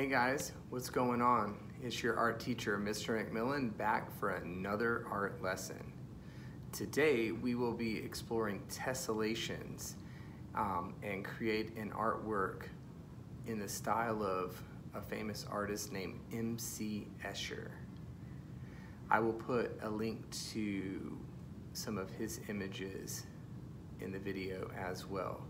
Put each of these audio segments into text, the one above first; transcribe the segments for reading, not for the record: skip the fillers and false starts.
Hey guys, what's going on? It's your art teacher, Mr. McMillan, back for another art lesson. Today we will be exploring tessellations and create an artwork in the style of a famous artist named M.C. Escher. I will put a link to some of his images in the video as well.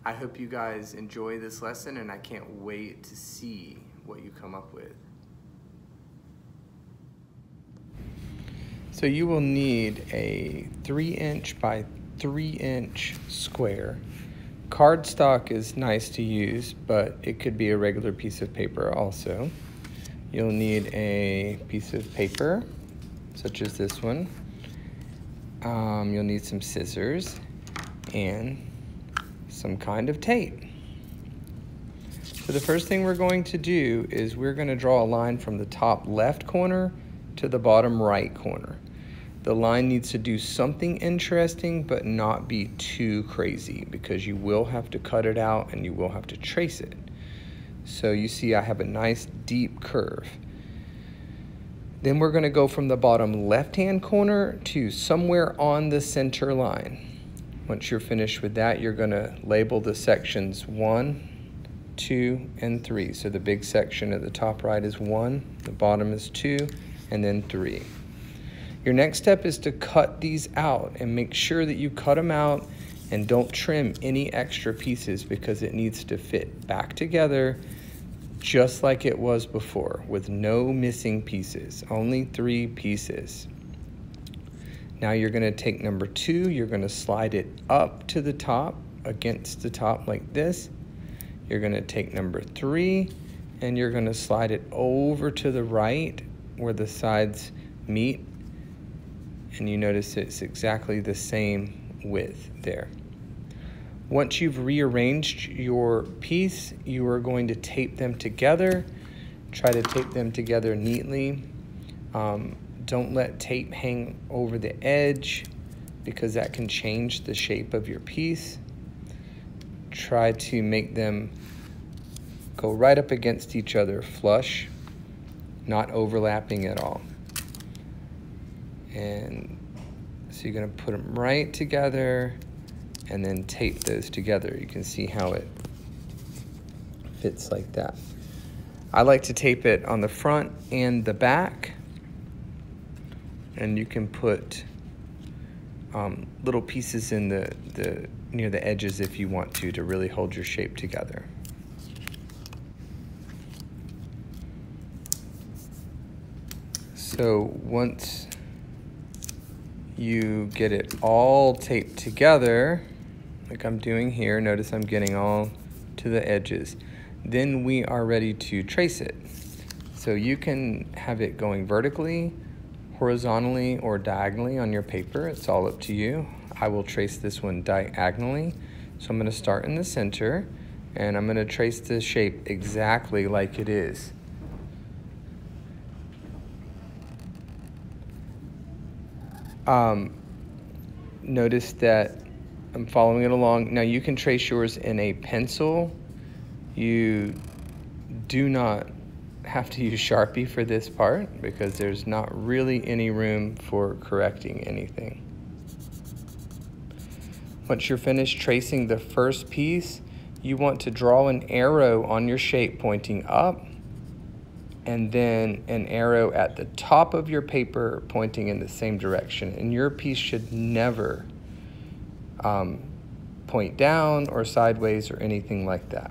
I hope you guys enjoy this lesson, and I can't wait to see what you come up with. So you will need a 3" by 3" square. Cardstock is nice to use, but it could be a regular piece of paper also. You'll need a piece of paper, such as this one. You'll need some scissors and some kind of tape. So the first thing we're going to do is we're going to draw a line from the top left corner to the bottom right corner. The line needs to do something interesting but not be too crazy, because you will have to cut it out and you will have to trace it. So you see I have a nice deep curve. Then we're going to go from the bottom left-hand corner to somewhere on the center line. Once you're finished with that, you're going to label the sections 1, 2, and 3. So the big section at the top right is 1, the bottom is 2, and then 3. Your next step is to cut these out, and make sure that you cut them out and don't trim any extra pieces, because it needs to fit back together just like it was before, with no missing pieces, only 3 pieces. Now you're going to take number 2, you're going to slide it up to the top, against the top like this. You're going to take number 3 and you're going to slide it over to the right where the sides meet. And you notice it's exactly the same width there. Once you've rearranged your piece, you are going to tape them together. Try to tape them together neatly. Don't let tape hang over the edge, because that can change the shape of your piece. Try to make them go right up against each other, flush, not overlapping at all. And so you're going to put them right together and then tape those together. You can see how it fits like that. I like to tape it on the front and the back. And you can put little pieces in the near the edges if you want to really hold your shape together. So once you get it all taped together, like I'm doing here, notice I'm getting all to the edges, then we are ready to trace it. So you can have it going vertically, horizontally, or diagonally on your paper. It's all up to you. I will trace this one diagonally. So I'm going to start in the center and I'm going to trace the shape exactly like it is. Notice that I'm following it along. Now you can trace yours in a pencil. You do not have to use Sharpie for this part, because there's not really any room for correcting anything. Once you're finished tracing the first piece, you want to draw an arrow on your shape pointing up, and then an arrow at the top of your paper pointing in the same direction. And your piece should never point down or sideways or anything like that.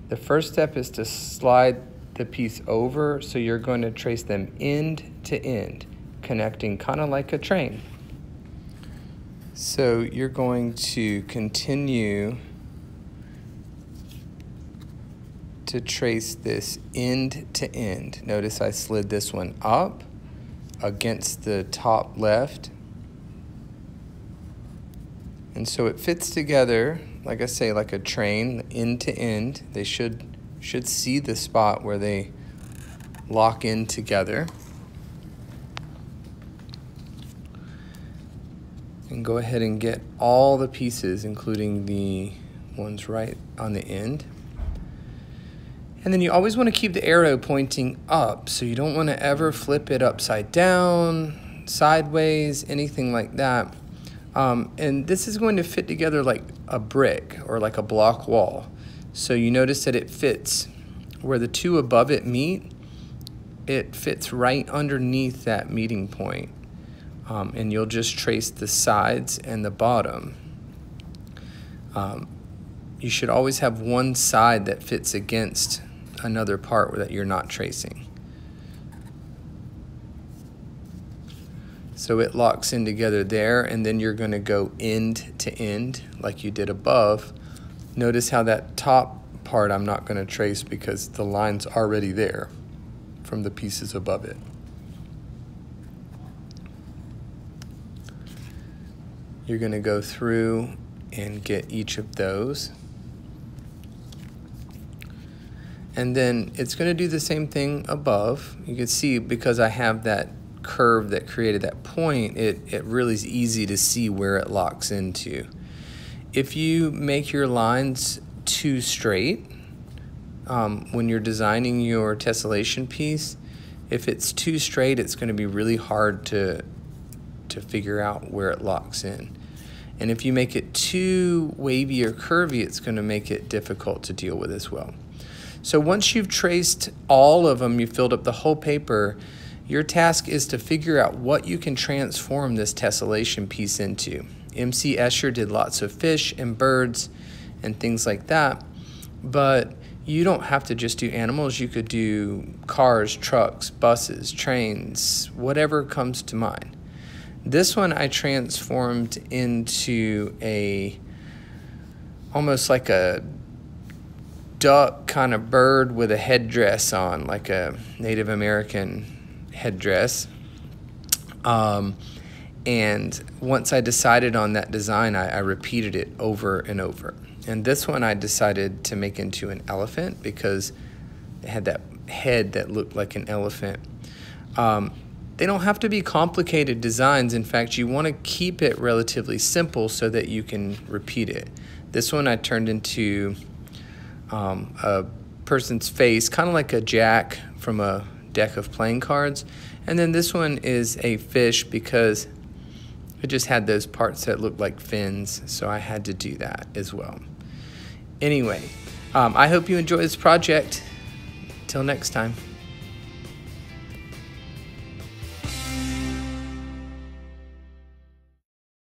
The first step is to slide the piece over, so you're going to trace them end to end, connecting kind of like a train. So you're going to continue to trace this end to end. Notice I slid this one up against the top left. And so it fits together, like I say, like a train, end to end. They should see the spot where they lock in together. And go ahead and get all the pieces, including the ones right on the end. And then you always want to keep the arrow pointing up, so you don't want to ever flip it upside down, sideways, anything like that. And this is going to fit together like a brick or like a block wall. So you notice that it fits where the two above it meet. It fits right underneath that meeting point. And you'll just trace the sides and the bottom. You should always have one side that fits against another part that you're not tracing. So it locks in together there, and then you're going to go end to end like you did above. Notice how that top part I'm not going to trace because the line's already there from the pieces above it. You're going to go through and get each of those. And then it's going to do the same thing above. You can see because I have that curve that created that point, it really is easy to see where it locks into. If you make your lines too straight, when you're designing your tessellation piece, if it's too straight, it's going to be really hard to figure out where it locks in. And if you make it too wavy or curvy, it's going to make it difficult to deal with as well. So once you've traced all of them, you filled up the whole paper, your task is to figure out what you can transform this tessellation piece into. MC Escher did lots of fish and birds and things like that, but you don't have to just do animals. You could do cars, trucks, buses, trains, whatever comes to mind. This one I transformed into almost like a duck kind of bird with a headdress on, like a Native American headdress. And once I decided on that design, I repeated it over and over. And this one I decided to make into an elephant because it had that head that looked like an elephant. They don't have to be complicated designs. In fact, you want to keep it relatively simple so that you can repeat it. This one I turned into a person's face, kind of like a jack from a deck of playing cards. And then this one is a fish because it just had those parts that looked like fins, so I had to do that as well. Anyway, I hope you enjoy this project. Till next time.